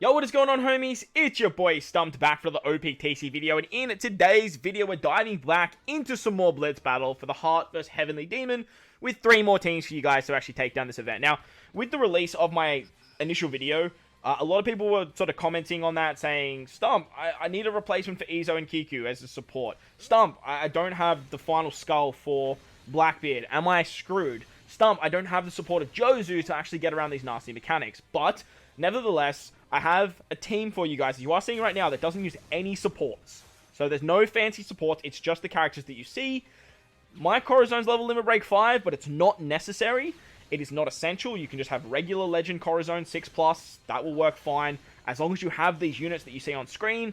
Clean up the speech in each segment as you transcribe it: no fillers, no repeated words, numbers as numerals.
Yo, what is going on, homies? It's your boy Stumped back for the OPTC video, and in today's video we're diving back into some more Blitz battle for the Heart vs Heavenly Demon with 3 more teams for you guys to actually take down this event. Now, with the release of my initial video, a lot of people were sort of commenting on that saying, Stump, I need a replacement for IZO and KIKU as a support. Stump, I don't have the final skull for Blackbeard. Am I screwed? Stump, I don't have the support of Jozu to actually get around these nasty mechanics. But, nevertheless, I have a team for you guys, as you are seeing right now, that doesn't use any supports. So there's no fancy supports, it's just the characters that you see. My Corazone's level limit break 5, but it's not necessary. It is not essential. You can just have regular Legend Corazone 6+, that will work fine. As long as you have these units that you see on screen,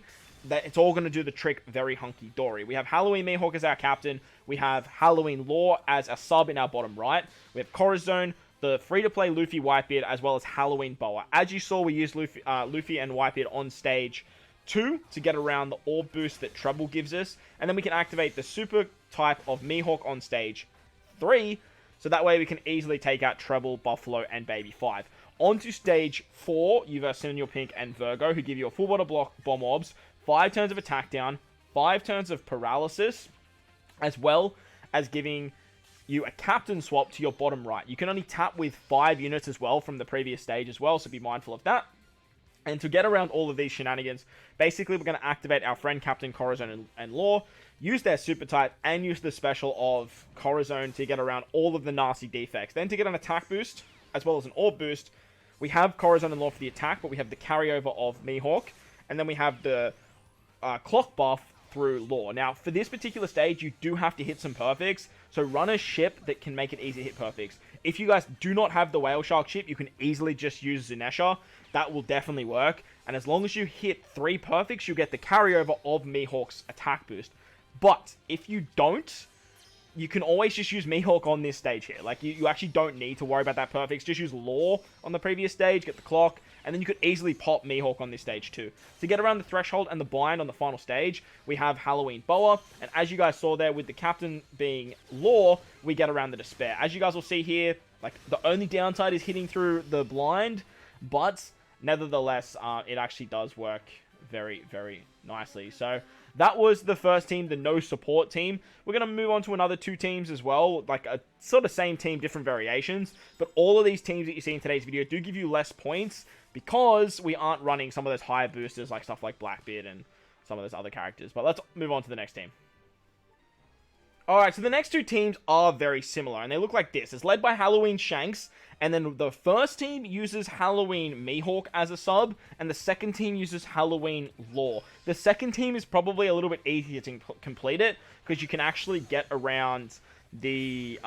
that it's all going to do the trick very hunky-dory. We have Halloween Mihawk as our captain. We have Halloween Law as a sub in our bottom right. We have Corazone, the free-to-play Luffy Whitebeard, as well as Halloween Boa. As you saw, we used Luffy and Whitebeard on stage 2 to get around the orb boost that Trouble gives us. And then we can activate the super type of Mihawk on stage 3, so that way we can easily take out Treble, Buffalo, and Baby 5. On to stage 4, you've got Cinnamon Pink and Virgo, who give you a full bottle block bomb orbs, 5 turns of attack down, 5 turns of paralysis, as well as giving you a captain swap to your bottom right. You can only tap with 5 units as well from the previous stage as well, so be mindful of that. And to get around all of these shenanigans, basically we're going to activate our friend Captain Corazone and Law, use their super type, and use the special of Corazone to get around all of the nasty defects. Then to get an attack boost, as well as an orb boost, we have Corazone and Law for the attack, but we have the carryover of Mihawk, and then we have the clock buff through Law. Now, for this particular stage, you do have to hit some perfects, so run a ship that can make it easy to hit perfects. If you guys do not have the Whale Shark ship, you can easily just use Zunesha. That will definitely work, and as long as you hit 3 perfects, you get the carryover of Mihawk's attack boost. But, if you don't, you can always just use Mihawk on this stage here. Like, you actually don't need to worry about that perfects. Just use Law on the previous stage, get the clock, and then you could easily pop Mihawk on this stage too. To get around the threshold and the bind on the final stage, we have Halloween Boa, and as you guys saw there, with the captain being Law, we get around the despair. As you guys will see here, like, the only downside is hitting through the blind, but nevertheless, it actually does work very, very nicely. So that was the first team, the no support team. We're going to move on to another 2 teams as well, like a sort of same team, different variations. But all of these teams that you see in today's video do give you less points because we aren't running some of those higher boosters like stuff like Blackbeard and some of those other characters. But let's move on to the next team. Alright, so the next 2 teams are very similar, and they look like this. It's led by Halloween Shanks, and then the first team uses Halloween Mihawk as a sub, and the second team uses Halloween Law. The second team is probably a little bit easier to complete it, because you can actually get around the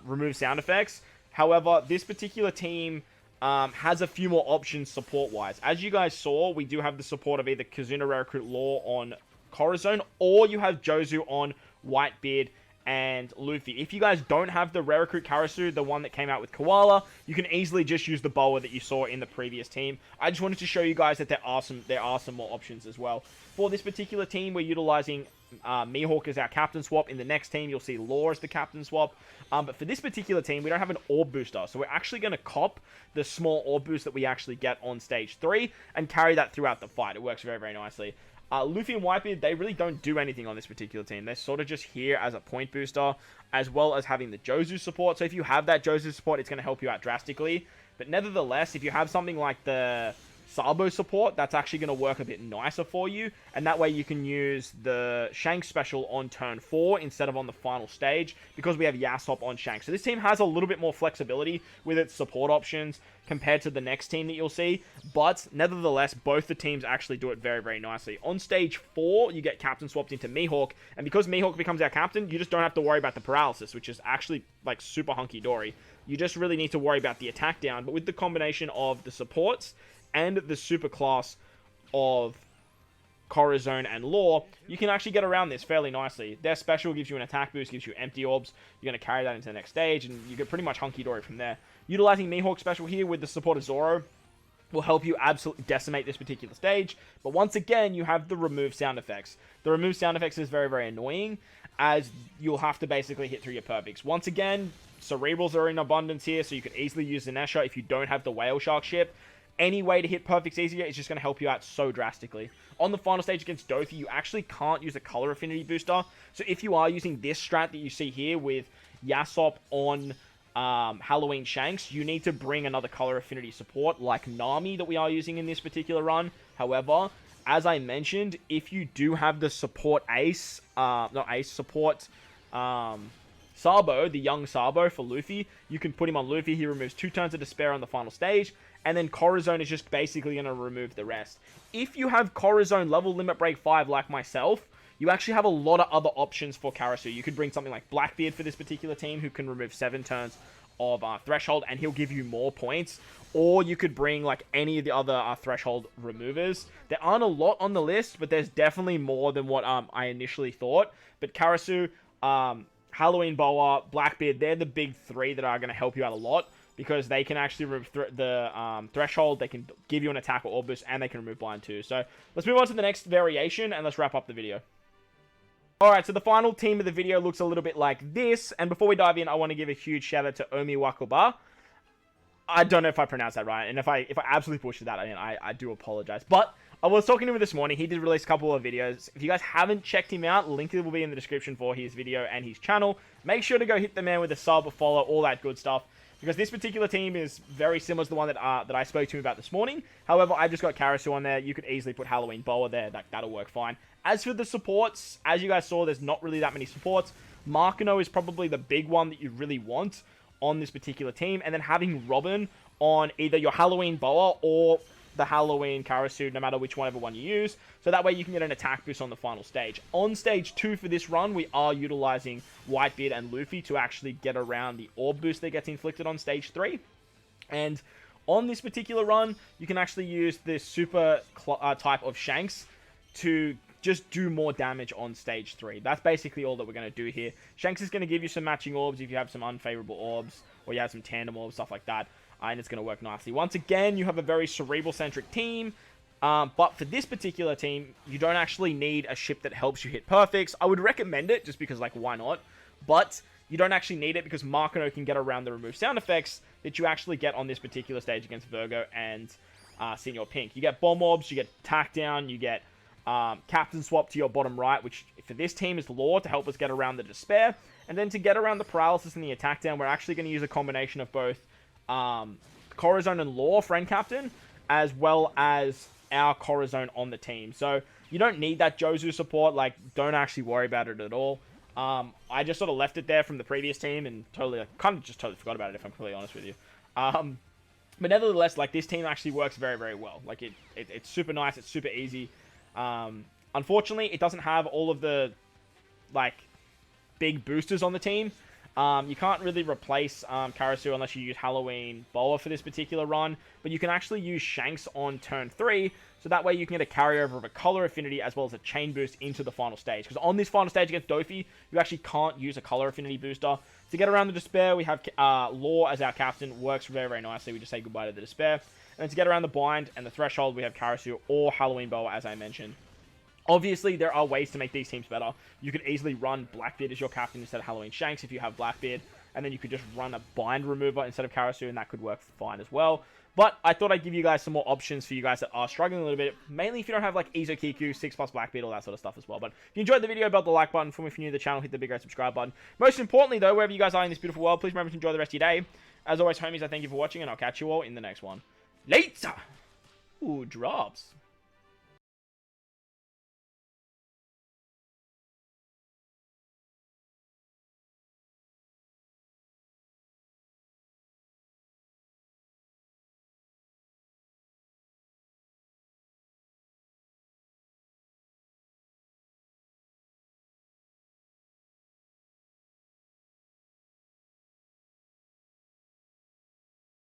remove sound effects. However, this particular team has a few more options support-wise. As you guys saw, we do have the support of either Kazuna Rare Recruit Law on Corazone, or you have Jozu on Whitebeard and Luffy. If you guys don't have the Rare Recruit Karasu, the one that came out with Koala, you can easily just use the Boa that you saw in the previous team. I just wanted to show you guys that there are some more options as well. For this particular team, we're utilizing Mihawk as our captain swap. In the next team, you'll see Law as the captain swap. But for this particular team, we don't have an orb booster, so we're actually going to cop the small orb boost that we actually get on stage 3 and carry that throughout the fight. It works very, very nicely. Luffy and Whitebeard, they really don't do anything on this particular team. They're sort of just here as a point booster, as well as having the Jozu support. So if you have that Jozu support, it's going to help you out drastically. But nevertheless, if you have something like the Sabo support, that's actually going to work a bit nicer for you. And that way you can use the Shanks special on turn 4 instead of on the final stage, because we have Yasop on Shanks. So this team has a little bit more flexibility with its support options compared to the next team that you'll see. But nevertheless, both the teams actually do it very, very nicely. On stage 4, you get captain swapped into Mihawk. And because Mihawk becomes our captain, you just don't have to worry about the paralysis, which is actually like super hunky-dory. You just really need to worry about the attack down. But with the combination of the supports and the super class of Corazone and Law, you can actually get around this fairly nicely. Their special gives you an attack boost, gives you empty orbs. You're going to carry that into the next stage, and you get pretty much hunky-dory from there. Utilizing Mihawk special here with the support of Zoro will help you absolutely decimate this particular stage. But once again, you have the remove sound effects. The remove sound effects is very, very annoying, as you'll have to basically hit through your perfects. Once again, Cerebrals are in abundance here, so you can easily use Zunesha if you don't have the Whale Shark ship. any way to hit perfects easier is just going to help you out so drastically. On the final stage against DOFFY, you actually can't use a color affinity booster. So if you are using this strat that you see here with Yasop on Halloween Shanks, you need to bring another color affinity support like Nami that we are using in this particular run. However, as I mentioned, if you do have the support support Sabo, the young Sabo for Luffy, you can put him on Luffy. He removes 2 turns of despair on the final stage, and then Corazon is just basically going to remove the rest. If you have Corazon level limit break 5 like myself, you actually have a lot of other options for Karasu. You could bring something like Blackbeard for this particular team, who can remove 7 turns of Threshold, and he'll give you more points. Or you could bring like any of the other Threshold removers. There aren't a lot on the list, but there's definitely more than what I initially thought. But Karasu, Halloween Boa, Blackbeard, they're the big 3 that are going to help you out a lot, because they can actually remove the Threshold, they can give you an attack or orb boost, and they can remove blind too. So let's move on to the next variation, and let's wrap up the video. Alright, so the final team of the video looks a little bit like this, and before we dive in, I want to give a huge shout out to Omi Wakuba. I don't know if I pronounced that right, and if I absolutely butchered that, I do apologize. But I was talking to him this morning. He did release a couple of videos. If you guys haven't checked him out, link will be in the description for his video and his channel. Make sure to go hit the man with a sub, a follow, all that good stuff, because this particular team is very similar to the one that I spoke to him about this morning. However, I've just got Karasu on there. You could easily put Halloween Boa there. That'll work fine. As for the supports, as you guys saw, there's not really that many supports. Markano is probably the big one that you really want on this particular team. And then having Robin on either your Halloween Boa or the Halloween Karasu, no matter which one you use. So that way you can get an attack boost on the final stage. On stage 2 for this run, we are utilizing Whitebeard and Luffy to actually get around the orb boost that gets inflicted on stage 3. And on this particular run, you can actually use the super type of Shanks to just do more damage on stage 3. That's basically all that we're going to do here. Shanks is going to give you some matching orbs if you have some unfavorable orbs, or you have some tandem orbs, stuff like that. And it's going to work nicely. Once again, you have a very cerebral-centric team. But for this particular team, you don't actually need a ship that helps you hit perfects. I would recommend it, just because, like, why not? But you don't actually need it, because Markano can get around the remove sound effects that you actually get on this particular stage against Virgo and Senior Pink. You get bomb orbs, you get tack down, you get captain swap to your bottom right, which for this team is Law to help us get around the despair. And then to get around the paralysis and the attack down, we're actually going to use a combination of both Corazon and Law, friend captain, as well as our Corazon on the team. So you don't need that Jozu support. Like, don't actually worry about it at all. I just sort of left it there from the previous team and totally forgot about it, if I'm completely honest with you. But nevertheless, like, this team actually works very, very well. Like, it's super nice. It's super easy. Unfortunately, it doesn't have all of the, like, big boosters on the team. You can't really replace Karasu unless you use Halloween Boa for this particular run, but you can actually use Shanks on turn 3, so that way you can get a carryover of a color affinity as well as a chain boost into the final stage. Because on this final stage against DOFFY, you actually can't use a color affinity booster. To get around the despair, we have Law as our captain. Works very, very nicely. We just say goodbye to the despair. And then to get around the bind and the threshold, we have Karasu or Halloween Boa, as I mentioned. Obviously, there are ways to make these teams better. You could easily run Blackbeard as your captain instead of Halloween Shanks if you have Blackbeard. And then you could just run a bind remover instead of Karasu, and that could work fine as well. But I thought I'd give you guys some more options for you guys that are struggling a little bit. Mainly if you don't have like IZO KIKU, 6+ Blackbeard, all that sort of stuff as well. But if you enjoyed the video, belt the like button. For me, if you're new to the channel, hit the big red subscribe button. Most importantly though, wherever you guys are in this beautiful world, please remember to enjoy the rest of your day. As always, homies, I thank you for watching, and I'll catch you all in the next one. Later! Ooh, drops.